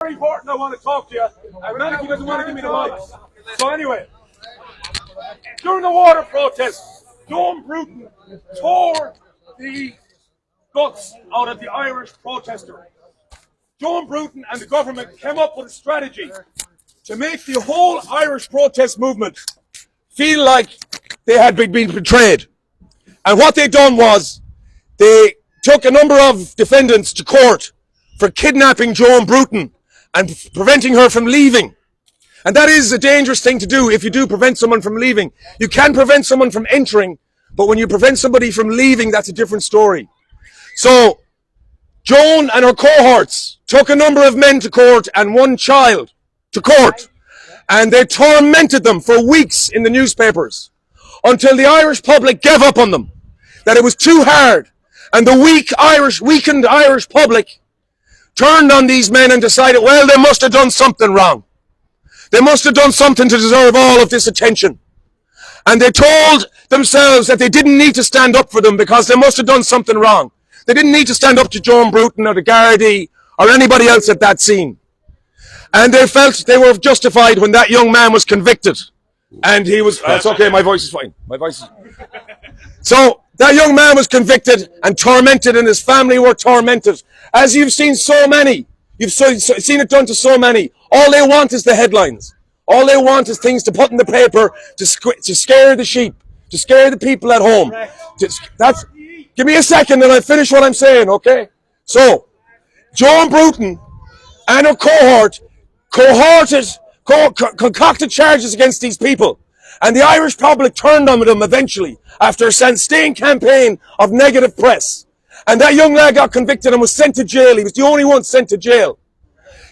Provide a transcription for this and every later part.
Very important. I want to talk to you. And Maliki doesn't want to give me the mic. So anyway, during the water protests, John Bruton tore the guts out of the Irish protester. John Bruton and the government came up with a strategy to make the whole Irish protest movement feel like they had been betrayed. And what they done was they took a number of defendants to court for kidnapping Joan Bruton and preventing her from leaving. And that is a dangerous thing to do if you do prevent someone from leaving. You can prevent someone from entering, but when you prevent somebody from leaving, that's a different story. So Joan and her cohorts took a number of men to court and one child to court, and they tormented them for weeks in the newspapers until the Irish public gave up on them, that it was too hard, and the weakened Irish public turned on these men and decided, well, they must have done something wrong. They must have done something to deserve all of this attention. And they told themselves that they didn't need to stand up for them because they must have done something wrong. They didn't need to stand up to Joan Bruton or the Gardaí or anybody else at that scene. And they felt they were justified when that young man was convicted. And he was, it's okay, my voice is fine. My voice is... So that young man was convicted and tormented, and his family were tormented. As you've seen so many, you've seen it done to so many. All they want is the headlines. All they want is things to put in the paper to scare the sheep, to scare the people at home. Give me a second and I'll finish what I'm saying, okay? So, Joan Bruton and her cohort concocted charges against these people. And the Irish public turned on them eventually after a sustained campaign of negative press. And that young lad got convicted and was sent to jail. He was the only one sent to jail.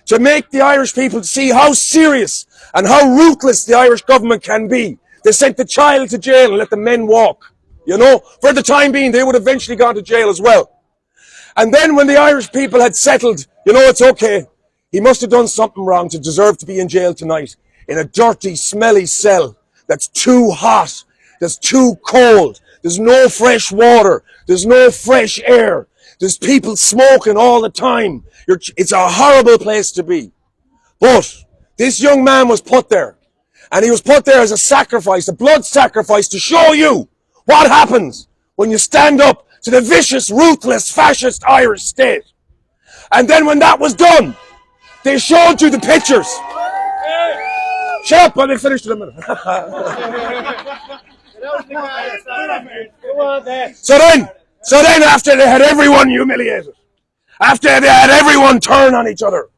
To make the Irish people see how serious and how ruthless the Irish government can be. They sent the child to jail and let the men walk. You know, for the time being, they would eventually go to jail as well. And then when the Irish people had settled, you know, it's okay. He must have done something wrong to deserve to be in jail tonight in a dirty, smelly cell that's too hot, that's too cold. There's no fresh water. There's no fresh air. There's people smoking all the time. It's a horrible place to be. But this young man was put there. And he was put there as a sacrifice, a blood sacrifice, to show you what happens when you stand up to the vicious, ruthless, fascist Irish state. And then when that was done, they showed you the pictures. Shut up, I didn't finish in a minute. So then after they had everyone humiliated, after they had everyone turn on each other,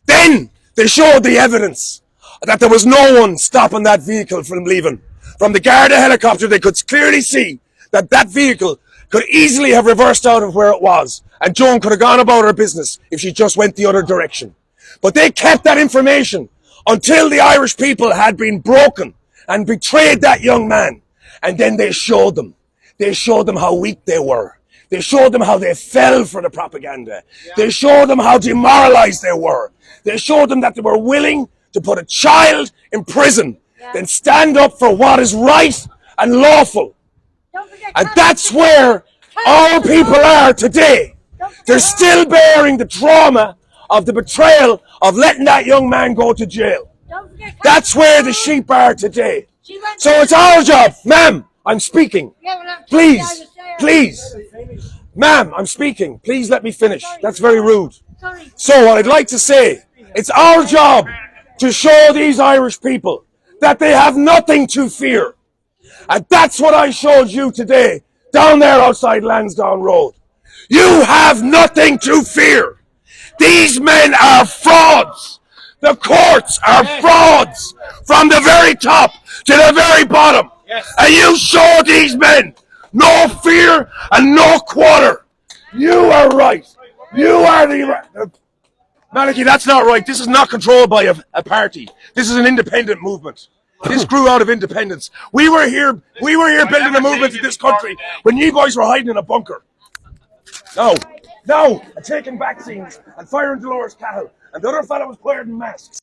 then they showed the evidence that there was no one stopping that vehicle from leaving. From the Garda helicopter, they could clearly see that that vehicle could easily have reversed out of where it was, and Joan could have gone about her business if she just went the other direction. But they kept that information until the Irish people had been broken and betrayed that young man. And then they showed them. They showed them how weak they were. They showed them how they fell for the propaganda. Yeah. They showed them how demoralized they were. They showed them that they were willing to put a child in prison, then stand up for what is right and lawful. And that's where our people are today. They're still bearing the trauma of the betrayal of letting that young man go to jail. That's where the sheep are today. So it's our job. Ma'am, I'm speaking. Please, please. Ma'am, I'm speaking. Please let me finish. That's very rude. So what I'd like to say, it's our job to show these Irish people that they have nothing to fear. And that's what I showed you today, down there outside Lansdowne Road. You have nothing to fear. These men are frauds. The courts are frauds from the very top to the very bottom. And you show these men no fear and no quarter. You are right. You are the... Maliki, that's not right. This is not controlled by a party. This is an independent movement. This grew out of independence. We were here building a movement in this country when you boys were hiding in a bunker. No, and taking vaccines and firing Dolores Cahill, and the other fella was wearing masks.